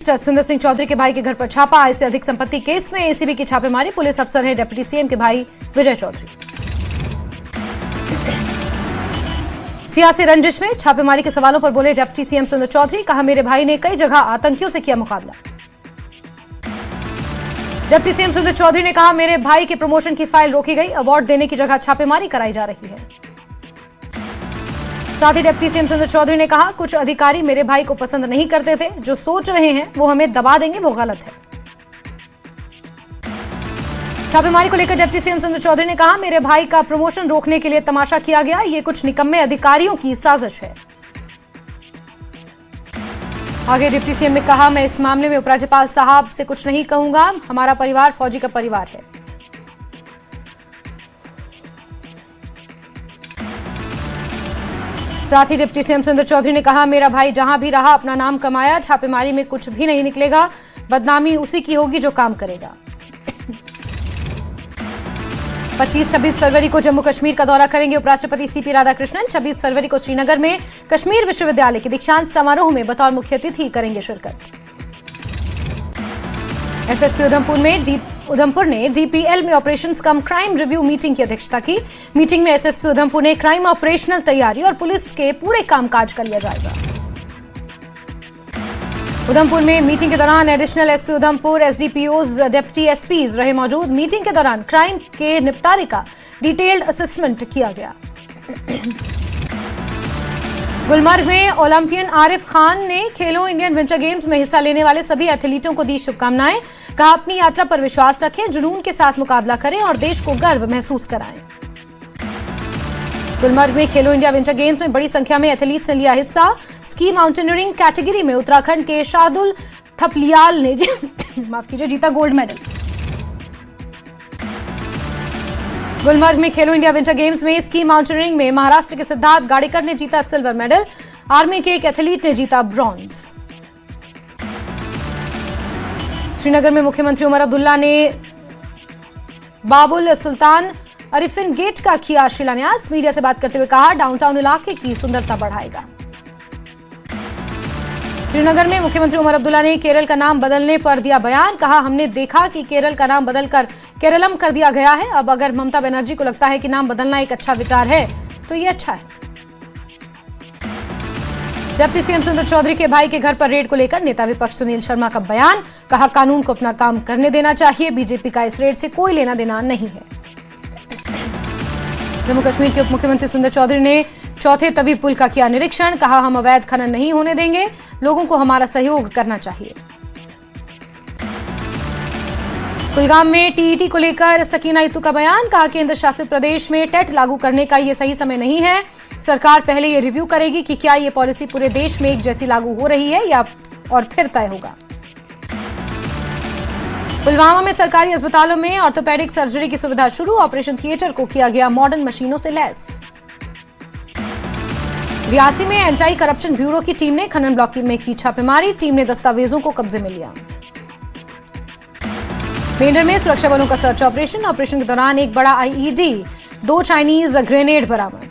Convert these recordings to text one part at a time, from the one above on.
सुंदर सिंह चौधरी के भाई के घर पर छापा। आय से अधिक संपत्ति केस में एसीबी की छापेमारी। पुलिस अफसर हैं डिप्टी सीएम के भाई विजय चौधरी। सियासी रंजिश में छापेमारी के सवालों पर बोले डिप्टी सीएम सुंदर चौधरी। कहा, मेरे भाई ने कई जगह आतंकियों से किया मुकाबला। डिप्टी सीएम सुंदर चौधरी ने कहा, मेरे भाई के प्रमोशन की फाइल रोकी गई। अवार्ड देने की जगह छापेमारी कराई जा रही है। साथ ही डिप्टी सीएम सुंदर चौधरी ने कहा, कुछ अधिकारी मेरे भाई को पसंद नहीं करते थे। जो सोच रहे हैं वो हमें दबा देंगे, वो गलत है। छापेमारी को लेकर डिप्टी सीएम सुंदर चौधरी ने कहा, मेरे भाई का प्रमोशन रोकने के लिए तमाशा किया गया। ये कुछ निकम्मे अधिकारियों की साजिश है। आगे डिप्टी सीएम ने कहा, मैं इस मामले में उपराज्यपाल साहब से कुछ नहीं कहूंगा। हमारा परिवार फौजी का परिवार है। साथ ही डिप्टी सीएम सुंदर चौधरी ने कहा, मेरा भाई जहां भी रहा अपना नाम कमाया। छापेमारी में कुछ भी नहीं निकलेगा। बदनामी उसी की होगी जो काम करेगा। 25-26 फरवरी को जम्मू कश्मीर का दौरा करेंगे उपराष्ट्रपति सीपी राधाकृष्णन। 26 फरवरी को श्रीनगर में कश्मीर विश्वविद्यालय के दीक्षांत समारोह में बतौर मुख्य अतिथि करेंगे शिरकत। एसएसपी उधमपुर ने डीपीएल में ऑपरेशंस कम क्राइम रिव्यू मीटिंग की अध्यक्षता की। मीटिंग में एसएसपी उधमपुर ने क्राइम ऑपरेशनल तैयारी और पुलिस के पूरे कामकाज का लिया जायजा। उधमपुर में मीटिंग के दौरान additional SP Udhampur, SDPOs, deputy SPs रहे मौजूद। मीटिंग के दौरान क्राइम के निपटारे का डिटेल्ड असेसमेंट किया गया। गुलमर्ग में ओलंपियन आरिफ खान ने खेलो इंडियन विंटर गेम्स में हिस्सा लेने वाले सभी एथलीटों को दी शुभकामनाएं। कहा, अपनी यात्रा पर विश्वास रखें, जुनून के साथ मुकाबला करें और देश को गर्व महसूस कराएं। गुलमर्ग में खेलो इंडिया विंटर गेम्स में बड़ी संख्या में एथलीट्स ने लिया हिस्सा। स्की माउंटेनियरिंग कैटेगरी में उत्तराखंड के शार्दुल थपलियाल ने जीता गोल्ड मेडल। गुलमर्ग में खेलो इंडिया विंटर गेम्स में स्की माउंटेनियरिंग में महाराष्ट्र के सिद्धार्थ गाड़ेकर ने जीता सिल्वर मेडल। आर्मी के एक एथलीट ने जीता ब्रॉन्ज। श्रीनगर में मुख्यमंत्री उमर अब्दुल्ला ने बाबुल सुल्तान अरिफिन गेट का किया शिलान्यास। मीडिया से बात करते हुए कहा, डाउनटाउन इलाके की सुंदरता बढ़ाएगा। श्रीनगर में मुख्यमंत्री उमर अब्दुल्ला ने केरल का नाम बदलने पर दिया बयान। कहा, हमने देखा कि केरल का नाम बदलकर केरलम कर दिया गया है। अब अगर ममता बनर्जी को लगता है कि नाम बदलना एक अच्छा विचार है तो ये अच्छा है। डिप्टी सीएम सुंदर चौधरी के भाई के घर पर रेड को लेकर नेता विपक्ष सुनील शर्मा का बयान। कहा, कानून को अपना काम करने देना चाहिए। बीजेपी का इस रेड से कोई लेना देना नहीं है। जम्मू कश्मीर के उप मुख्यमंत्री सुंदर चौधरी ने चौथे तवी पुल का किया निरीक्षण। कहा, हम अवैध खनन नहीं होने देंगे। लोगों को हमारा सहयोग करना चाहिए। कुलगाम में टीईटी को लेकर सकीना इत्तू का बयान। कहा, केंद्र शासित प्रदेश में टेट लागू करने का ये सही समय नहीं है। सरकार पहले ये रिव्यू करेगी कि क्या ये पॉलिसी पूरे देश में एक जैसी लागू हो रही है या और फिर तय होगा। पुलवामा में सरकारी अस्पतालों में ऑर्थोपेडिक सर्जरी की सुविधा शुरू। ऑपरेशन थिएटर को किया गया मॉडर्न मशीनों से लैस। रियासी में एंटी करप्शन ब्यूरो की टीम ने खनन ब्लॉक में की छापेमारी। टीम ने दस्तावेजों को कब्जे में लिया। मेंढर में सुरक्षा बलों का सर्च ऑपरेशन। ऑपरेशन के दौरान एक बड़ा आईईडी, 2 चाइनीज ग्रेनेड बरामद।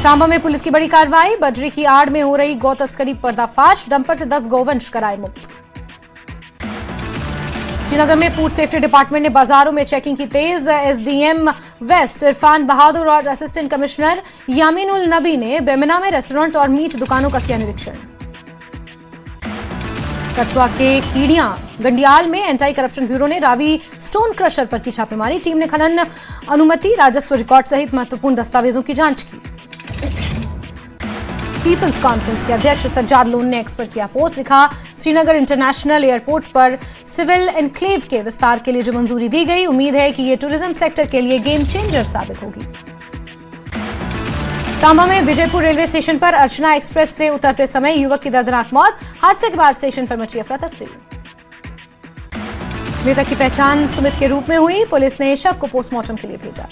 सांबा में पुलिस की बड़ी कार्रवाई। बजरी की आड़ में हो रही गौ तस्करी पर्दाफाश। डंपर से 10 गौवंश कराए मुक्त। श्रीनगर में फूड सेफ्टी डिपार्टमेंट ने बाजारों में चेकिंग की तेज। एसडीएम वेस्ट इरफान बहादुर और असिस्टेंट कमिश्नर यामीनुल नबी ने बेमिना में रेस्टोरेंट और मीट दुकानों का किया निरीक्षण। कछुआ के कीड़ियां गंडियाल में एंटी करप्शन ब्यूरो ने रावी स्टोन क्रशर पर की छापेमारी। टीम ने खनन अनुमति, राजस्व रिकॉर्ड सहित महत्वपूर्ण दस्तावेजों की जांच की। पीपल्स कॉन्फ्रेंस के अध्यक्ष सज्जाद लोन ने एक्स पर किया पोस्ट। लिखा, श्रीनगर इंटरनेशनल एयरपोर्ट पर सिविल एनक्लेव के विस्तार के लिए जो मंजूरी दी गई, उम्मीद है कि ये टूरिज्म सेक्टर के लिए गेम चेंजर साबित होगी। सांबा में विजयपुर रेलवे स्टेशन पर अर्चना एक्सप्रेस से उतरते समय युवक की दर्दनाक मौत। हादसे के बाद स्टेशन पर मची अफरा-तफरी। मृतक की पहचान सुमित के रूप में हुई। पुलिस ने शव को पोस्टमार्टम के लिए भेजा।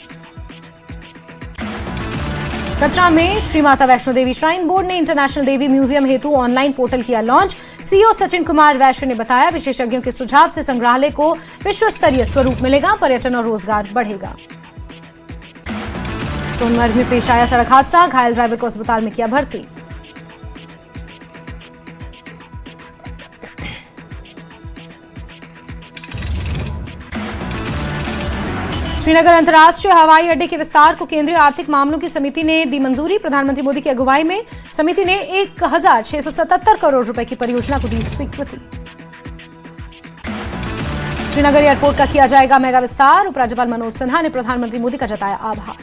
कटरा में श्री माता वैष्णो देवी श्राइन बोर्ड ने इंटरनेशनल देवी म्यूजियम हेतु ऑनलाइन पोर्टल किया लॉन्च। सीईओ सचिन कुमार वैश्य ने बताया, विशेषज्ञों के सुझाव से संग्रहालय को विश्व स्तरीय स्वरूप मिलेगा। पर्यटन और रोजगार बढ़ेगा। सोनमर्ग में पेश आया सड़क हादसा, घायल ड्राइवर को अस्पताल में किया भर्ती। श्रीनगर अंतर्राष्ट्रीय हवाई अड्डे के विस्तार को केंद्रीय आर्थिक मामलों की समिति ने दी मंजूरी। प्रधानमंत्री मोदी की अगुवाई में समिति ने 1677 करोड़ रुपए की परियोजना को दी स्वीकृति। श्रीनगर एयरपोर्ट का किया जाएगा मेगा विस्तार। उपराज्यपाल मनोज सिन्हा ने प्रधानमंत्री मोदी का जताया आभार।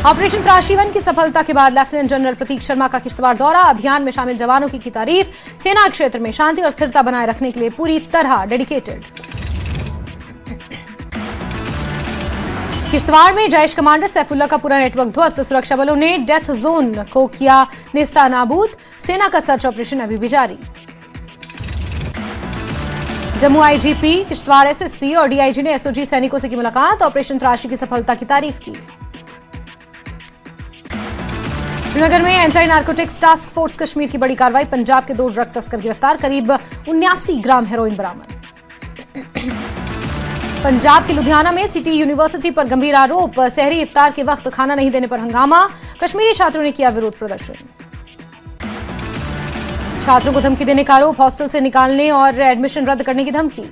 ऑपरेशन त्राशीवन की सफलता के बाद लेफ्टिनेंट जनरल प्रतीक शर्मा का किश्तवाड़ दौरा। अभियान में शामिल जवानों की तारीफ। सेना क्षेत्र में शांति और स्थिरता बनाए रखने के लिए पूरी तरह डेडिकेटेड। किश्तवाड़ में जैश कमांडर सैफुल्ला का पूरा नेटवर्क ध्वस्त। सुरक्षा बलों ने डेथ जोन को किया नेस्तानाबूद। सेना का सर्च ऑपरेशन अभी भी जारी। जम्मू आईजीपी, किश्तवाड़ एसएसपी और डीआईजी ने एसओजी सैनिकों से की मुलाकात। ऑपरेशन त्राशी की सफलता की तारीफ की। श्रीनगर में anti narcotics task force Kashmir की बड़ी कार्रवाई। पंजाब के 2 ड्रग तस्कर गिरफ्तार। करीब 79 ग्राम हेरोइन बरामद। पंजाब के लुधियाना में सिटी यूनिवर्सिटी पर गंभीर आरोप। सहरी इफ्तार के वक्त खाना नहीं देने पर हंगामा। कश्मीरी छात्रों ने किया विरोध प्रदर्शन। छात्रों को धमकी देने का आरोप। हॉस्टल से निकालने और एडमिशन रद्द करने की धमकी।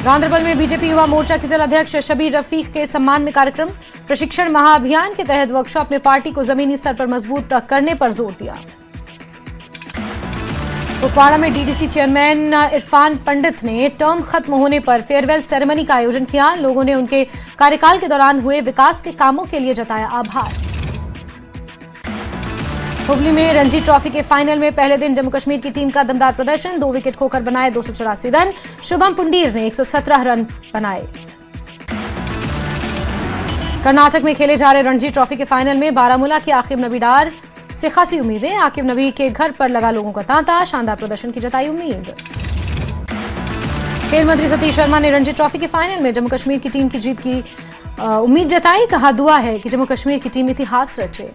गांधरबल में बीजेपी युवा मोर्चा के जिला अध्यक्ष शबीर रफीक के सम्मान में कार्यक्रम। प्रशिक्षण महाअभियान के तहत वर्कशॉप में पार्टी को जमीनी स्तर पर मजबूत करने पर जोर दिया। कुपवाड़ा में डीडीसी चेयरमैन इरफान पंडित ने टर्म खत्म होने पर फेयरवेल सेरेमनी का आयोजन किया। लोगों ने उनके कार्यकाल के दौरान हुए विकास के कामों के लिए जताया आभार। हुबली में रणजी ट्रॉफी के फाइनल में पहले दिन जम्मू कश्मीर की टीम का दमदार प्रदर्शन। 2 विकेट खोकर बनाए 284 रन। शुभम पुंडीर ने 117 रन बनाए। कर्नाटक में खेले जा रहे रणजी ट्रॉफी के फाइनल में बारामूला के आकिब नबी डार से खासी उम्मीदें। आकिब नबी के घर पर लगा लोगों का तांता। शानदार प्रदर्शन की जताई उम्मीद। खेल मंत्री सतीश शर्मा ने रणजी ट्रॉफी के फाइनल में जम्मू कश्मीर की टीम की जीत की उम्मीद जताई। कहा दुआ है कि जम्मू कश्मीर की टीम इतिहास रचे।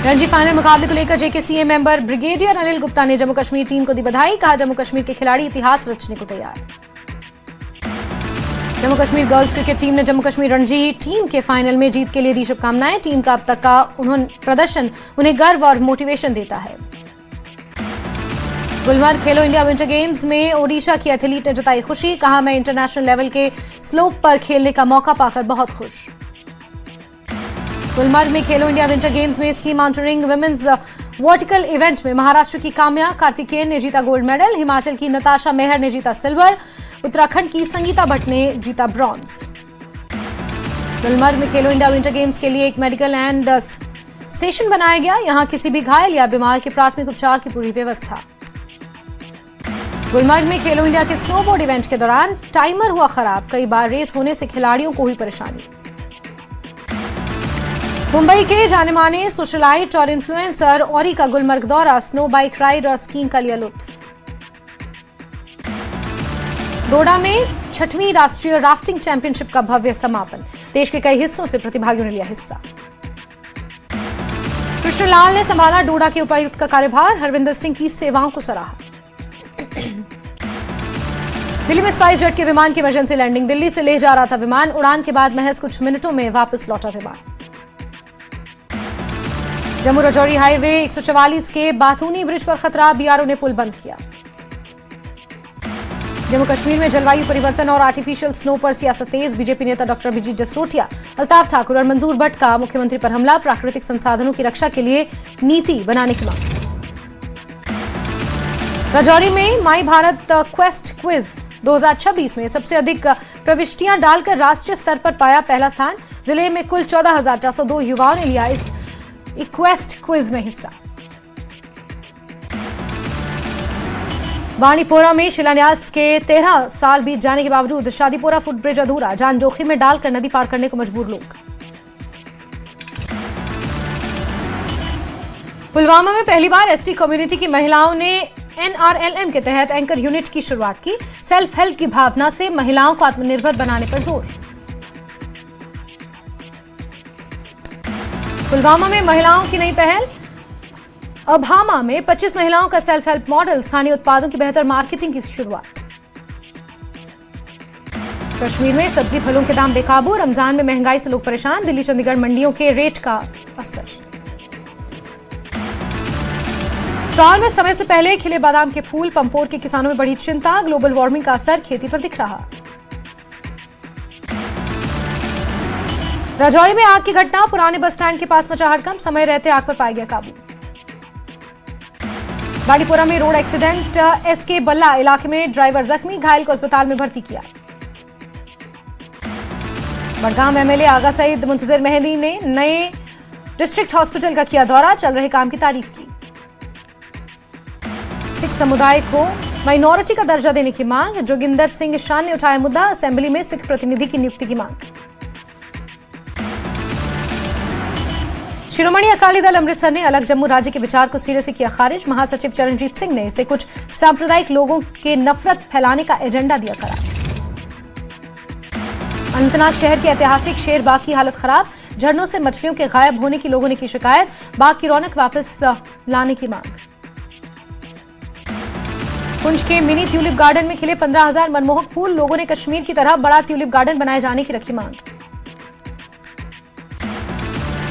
रणजी फाइनल मुकाबले को लेकर जेकेसीए मेंबर ब्रिगेडियर अनिल गुप्ता ने जम्मू कश्मीर टीम को दी बधाई। कहा जम्मू कश्मीर के खिलाड़ी इतिहास रचने को तैयार। Jammu Kashmir girls cricket team ने जम्मू कश्मीर रणजी टीम के फाइनल में जीत के लिए दी शुभकामनाएं। टीम का अब तक का प्रदर्शन उन्हें गर्व और मोटिवेशन देता है। गुलमर्ग खेलो इंडिया विंटर गेम्स में ओडिशा की एथलीट ने जताई खुशी। कहा मैं इंटरनेशनल लेवल के स्लोप पर खेलने का मौका पाकर बहुत खुश। गुलमर्ग में खेलो इंडिया विंटर गेम्स में ski mountaineering women's vertical event में महाराष्ट्र की काम्या कार्तिकेयन ने जीता गोल्ड मेडल। हिमाचल की नताशा मेहर ने जीता सिल्वर। उत्तराखंड की संगीता भट्ट ने जीता ब्रॉन्ज। गुलमर्ग में खेलो इंडिया विंटर गेम्स के लिए एक मेडिकल एंड स्टेशन बनाया गया। यहां किसी भी घायल या बीमार के प्राथमिक उपचार की पूरी व्यवस्था। गुलमर्ग में खेलो इंडिया के स्नोबोर्ड इवेंट के दौरान टाइमर हुआ खराब। कई बार रेस होने से खिलाड़ियों को हुई परेशानी। मुंबई के जाने माने सोशलाइट और इन्फ्लुएंसर औरी का गुलमर्ग दौरा। स्नो बाइक राइड और स्कीइंग का लिया लुत्फ। डोडा में 6वीं राष्ट्रीय राफ्टिंग चैंपियनशिप का भव्य समापन। देश के कई हिस्सों से प्रतिभागियों ने लिया हिस्सा। कृष्णलाल ने संभाला डोडा के उपायुक्त का कार्यभार। हरविंदर सिंह की सेवाओं को सराहा। दिल्ली में स्पाइस जेट के विमान की इमरजेंसी लैंडिंग। दिल्ली से लेह जा रहा था विमान। उड़ान के बाद महज कुछ मिनटों में वापस लौटा विमान। जम्मू राजौरी हाईवे 144 के बाथूनी ब्रिज पर खतरा। बीआरओ ने पुल बंद किया। जम्मू कश्मीर में जलवायु परिवर्तन और आर्टिफिशियल स्नो पर सियासत तेज। बीजेपी नेता डॉक्टर अभिजीत जसरोटिया, अल्ताफ ठाकुर और मंजूर भट्ट का मुख्यमंत्री पर हमला। प्राकृतिक संसाधनों की रक्षा के लिए नीति बनाने की मांग। राजौरी में माई भारत क्वेस्ट क्विज 2026 में सबसे अधिक प्रविष्टियां डालकर राष्ट्रीय स्तर पर पाया पहला स्थान। जिले में कुल 14,402 युवाओं ने लिया इस क्वेस्ट क्विज में हिस्सा। बाणीपोरा में शिलान्यास के 13 साल बीत जाने के बावजूद शादीपोरा फुटब्रिज अधूरा। जान जोखिम में डालकर नदी पार करने को मजबूर लोग। पुलवामा में पहली बार एसटी कम्युनिटी की महिलाओं ने एनआरएलएम के तहत एंकर यूनिट की शुरुआत की। सेल्फ हेल्प की भावना से महिलाओं को आत्मनिर्भर बनाने पर जोर। पुलवामा में महिलाओं की नई पहल। अभामा में 25 महिलाओं का सेल्फ हेल्प मॉडल। स्थानीय उत्पादों की बेहतर मार्केटिंग की शुरुआत। कश्मीर में सब्जी फलों के दाम बेकाबू। रमजान में महंगाई से लोग परेशान। दिल्ली चंडीगढ़ मंडियों के रेट का असर। चतराल में समय से पहले खिले बादाम के फूल, पंपोर के किसानों में बढ़ी चिंता। ग्लोबल वार्मिंग का असर खेती पर दिख रहा। राजौरी में आग की घटना, पुराने बस स्टैंड के पास मचा हड़कंप, समय रहते आग पर पाया गया काबू। बाड़ीपुरा में रोड एक्सीडेंट, एसके बल्ला इलाके में ड्राइवर जख्मी, घायल को अस्पताल में भर्ती किया। बड़गाम एमएलए आगा सईद मुंतजिर मेहंदी ने नए डिस्ट्रिक्ट हॉस्पिटल का किया दौरा, चल रहे काम की तारीफ की। सिख समुदाय को माइनॉरिटी का दर्जा देने की मांग, जोगिंदर सिंह शान ने उठाया मुद्दा, असेंबली में सिख प्रतिनिधि की नियुक्ति की मांग। शिरोमणि अकाली दल अमृतसर ने अलग जम्मू राज्य के विचार को सिरे से किया खारिज। महासचिव चरणजीत सिंह ने इसे कुछ सांप्रदायिक लोगों के नफरत फैलाने का एजेंडा दिया करार। अनंतनाग शहर के ऐतिहासिक शेर बाग की हालत खराब, झरनों से मछलियों के गायब होने की लोगों ने की शिकायत, बाग की रौनक वापस लाने की मांग। पुंछ के मिनी ट्यूलिप गार्डन में खिले 15,000 मनमोहक फूल, लोगों ने कश्मीर की तरह बड़ा ट्यूलिप गार्डन बनाए जाने की रखी मांग।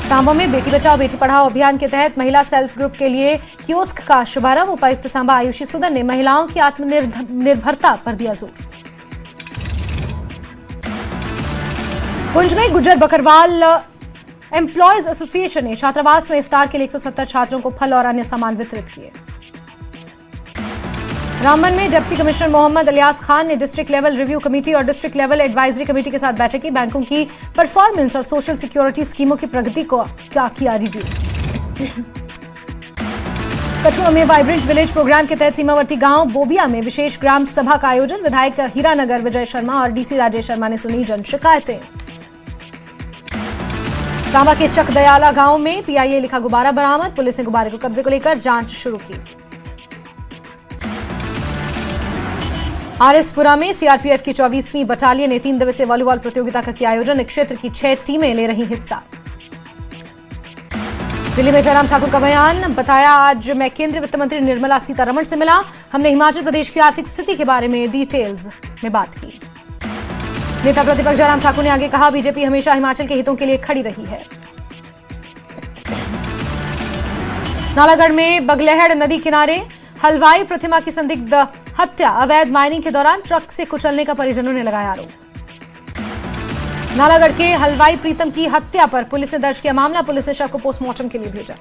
सांबा में बेटी बचाओ बेटी पढ़ाओ अभियान के तहत महिला सेल्फ ग्रुप के लिए कियोस्क का शुभारंभ, उपायुक्त सांबा आयुषी सुदन ने महिलाओं की आत्मनिर्भरता पर दिया जोर। पुंछ में गुज्जर बकरवाल एम्प्लॉयज एसोसिएशन ने छात्रावास में इफ्तार के लिए 170 छात्रों को फल और अन्य सामान वितरित किए। रामबन में डिप्टी कमिश्नर मोहम्मद इलियास खान ने डिस्ट्रिक्ट लेवल रिव्यू कमेटी और डिस्ट्रिक्ट लेवल एडवाइजरी कमेटी के साथ बैठक की, बैंकों की परफॉर्मेंस और सोशल सिक्योरिटी स्कीमों की प्रगति को किया रिव्यू। कठुआ में वाइब्रेंट विलेज प्रोग्राम के तहत सीमावर्ती गांव बोबिया में विशेष ग्राम सभा का आयोजन, विधायक हीरानगर विजय शर्मा और डीसी राजेश शर्मा ने सुनी जन शिकायतें। सांबा के चक दयाला गांव में पीआईए लिखा गुब्बारा बरामद, पुलिस ने गुब्बारे को कब्जे को लेकर जांच शुरू की। आरएसपुरा में सीआरपीएफ की 24वीं बटालियन ने 3 दिवसीय वॉलीबॉल प्रतियोगिता का किया आयोजन, क्षेत्र की 6 टीमें ले रही हिस्सा। दिल्ली में जयराम ठाकुर का बयान, बताया आज मैं केंद्रीय वित्त मंत्री निर्मला सीतारमण से मिला, हमने हिमाचल प्रदेश की आर्थिक स्थिति के बारे में डिटेल्स में बात की। नेता प्रतिपक्ष जयराम ठाकुर ने आगे कहा, बीजेपी हमेशा हिमाचल के हितों के लिए खड़ी रही है। नालागढ़ में बगलेहड़ नदी किनारे हलवाई प्रतिमा की संदिग्ध हत्या, अवैध माइनिंग के दौरान ट्रक से कुचलने का परिजनों ने लगाया आरोप। नालागढ़ के हलवाई प्रीतम की हत्या पर पुलिस ने दर्ज किया मामला, पुलिस ने शव को पोस्टमार्टम के लिए भेजा।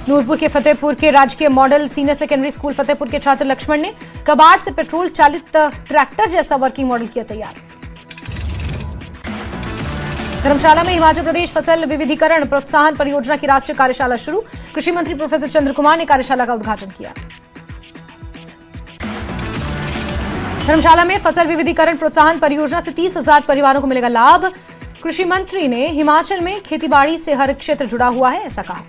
नूरपुर के फतेहपुर के राजकीय model senior secondary school Fatehpur के छात्र लक्ष्मण ने कबाड़ से पेट्रोल चालित ट्रैक्टर जैसा वर्किंग मॉडल किया तैयार। धर्मशाला में हिमाचल प्रदेश फसल विविधीकरण प्रोत्साहन परियोजना की राष्ट्रीय कार्यशाला शुरू, कृषि मंत्री प्रोफेसर चंद्र कुमार ने कार्यशाला का उद्घाटन किया। धर्मशाला में फसल विविधीकरण प्रोत्साहन परियोजना से 30,000 परिवारों को मिलेगा लाभ, कृषि मंत्री ने हिमाचल में खेतीबाड़ी से हर क्षेत्र जुड़ा हुआ है ऐसा कहा।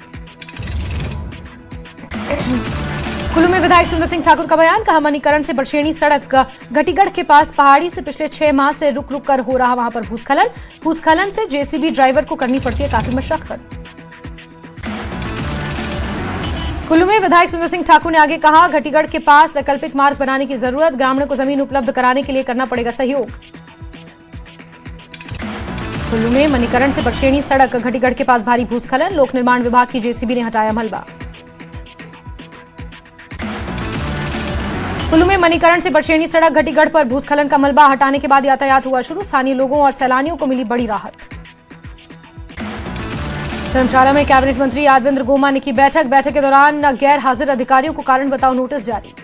कुल्लू में विधायक सुंदर सिंह ठाकुर का बयान, कहा मणिकरण से बड़शेणी सड़क घटीगढ़ के पास पहाड़ी से पिछले 6 माह से रुक रुक कर हो रहा वहां पर भूस्खलन से जेसीबी ड्राइवर को करनी पड़ती है काफी मशक्कत। कुल्लू में विधायक सुंदर सिंह ठाकुर ने आगे कहा, घटीगढ़ के पास वैकल्पिक मार्ग बनाने की जरूरत, ग्रामीणों को जमीन उपलब्ध कराने के लिए करना पड़ेगा सहयोग। कुल्लू में मणिकरण से बड़शेणी सड़क घटीगढ़ के पास भारी भूस्खलन, लोक निर्माण विभाग की जेसीबी ने हटाया मलबा। कुल्लू में मणिकरण से बड़शेणी सड़क घटीगढ़ पर भूस्खलन का मलबा हटाने के बाद यातायात हुआ शुरू, स्थानीय लोगों और सैलानियों को मिली बड़ी राहत। धर्मशाला में कैबिनेट मंत्री यादवेंद्र गोमा ने की बैठक के दौरान गैर हाजिर अधिकारियों को कारण बताओ नोटिस जारी।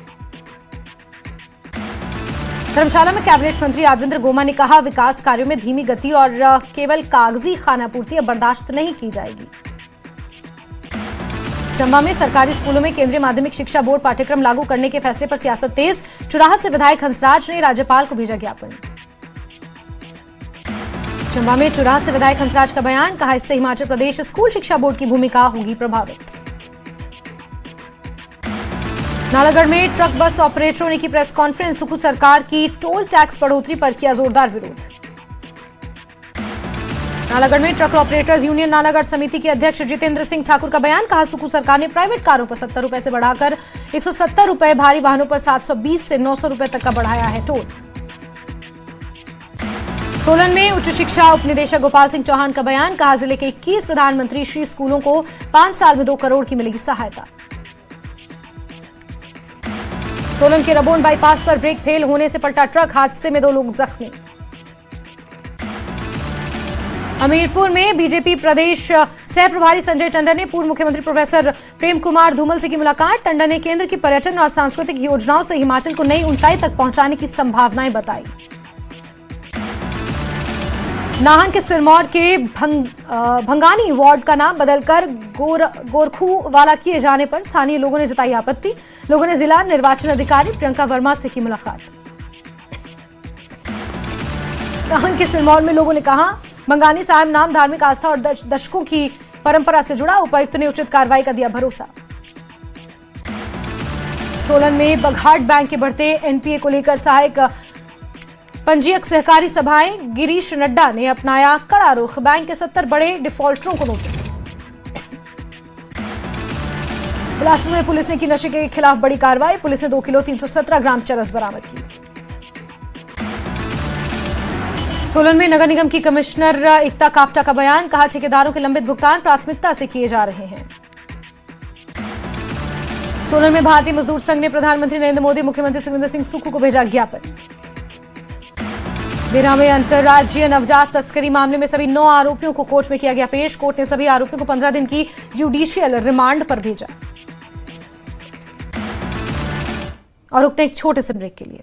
धर्मशाला में कैबिनेट मंत्री यादवेंद्र गोमा ने कहा, विकास कार्यों में धीमी गति और केवल कागजी खानापूर्ति अब बर्दाश्त नहीं की जाएगी। चंबा में सरकारी स्कूलों में केंद्रीय माध्यमिक शिक्षा बोर्ड पाठ्यक्रम लागू करने के फैसले पर सियासत तेज, चुराहा से विधायक हंसराज ने राज्यपाल को भेजा ज्ञापन। चंबा में चुराहा से विधायक हंसराज का बयान, कहा इससे हिमाचल प्रदेश स्कूल शिक्षा बोर्ड की भूमिका होगी प्रभावित। नालागढ़ में ट्रक बस ऑपरेटरों ने की प्रेस कॉन्फ्रेंस, सुखू सरकार की टोल टैक्स बढ़ोतरी पर किया जोरदार विरोध। नालागढ़ में ट्रक ऑपरेटर्स यूनियन नालागढ़ समिति के अध्यक्ष जितेंद्र सिंह ठाकुर का बयान, कहा सुखू सरकार ने प्राइवेट कारों पर 70 रुपए से बढ़ाकर 170 रुपए, भारी वाहनों पर 720 से 900 रुपए तक का बढ़ाया है टोल। सोलन में उच्च शिक्षा उपनिदेशक गोपाल सिंह चौहान का बयान, कहा जिले के 21 प्रधानमंत्री श्री स्कूलों को 5 साल में 2 करोड़ की मिलेगी सहायता। सोलन के रबोन बाईपास पर ब्रेक फेल होने से पलटा ट्रक, हादसे में 2 लोग जख्मी। हमीरपुर में बीजेपी प्रदेश सह प्रभारी संजय टंडन ने पूर्व मुख्यमंत्री प्रोफेसर प्रेम कुमार धूमल से की मुलाकात। टंडन ने केंद्र की पर्यटन और सांस्कृतिक योजनाओं से हिमाचल को नई ऊंचाई तक पहुंचाने की संभावनाएं बताई। नाहन के सिरमौर के भंगानी वार्ड का नाम बदलकर गोरखू वाला किए जाने पर स्थानीय लोगों ने जताई आपत्ति। लोगों ने जिला निर्वाचन अधिकारी प्रियंका वर्मा से की मुलाकात। नाहन के सिरमौर में लोगों ने कहा, भंगानी साहब नाम धार्मिक आस्था और दशकों की परंपरा से जुड़ा, उपायुक्त ने उचित कार्रवाई का दिया भरोसा। सोलन में बघाट बैंक के बढ़ते एनपीए को लेकर सहायक पंजीयक सहकारी सभाएं, गिरीश नड्डा ने अपनाया कड़ा रुख, बैंक के 70 बड़े डिफॉल्टरों को नोटिस। बिलासपुर में पुलिस ने की नशे के खिलाफ बड़ी कार्रवाई, पुलिस ने 2 किलो 317 ग्राम चरस बरामद की। सोलन में नगर निगम की कमिश्नर एकता कापटा का बयान, कहा ठेकेदारों के लंबित भुगतान प्राथमिकता से किए जा रहे हैं। सोलन में भारतीय मजदूर संघ ने प्रधानमंत्री नरेंद्र मोदी, मुख्यमंत्री सुखविंदर सिंह सुक्खू को भेजा ज्ञापन। देरा में अंतर्राज्यीय नवजात तस्करी मामले में सभी 9 आरोपियों को कोर्ट में किया गया पेश। कोर्ट ने सभी आरोपियों को 15 दिन की जुडिशियल रिमांड पर भेजा। और रुकते एक छोटे से ब्रेक के लिए।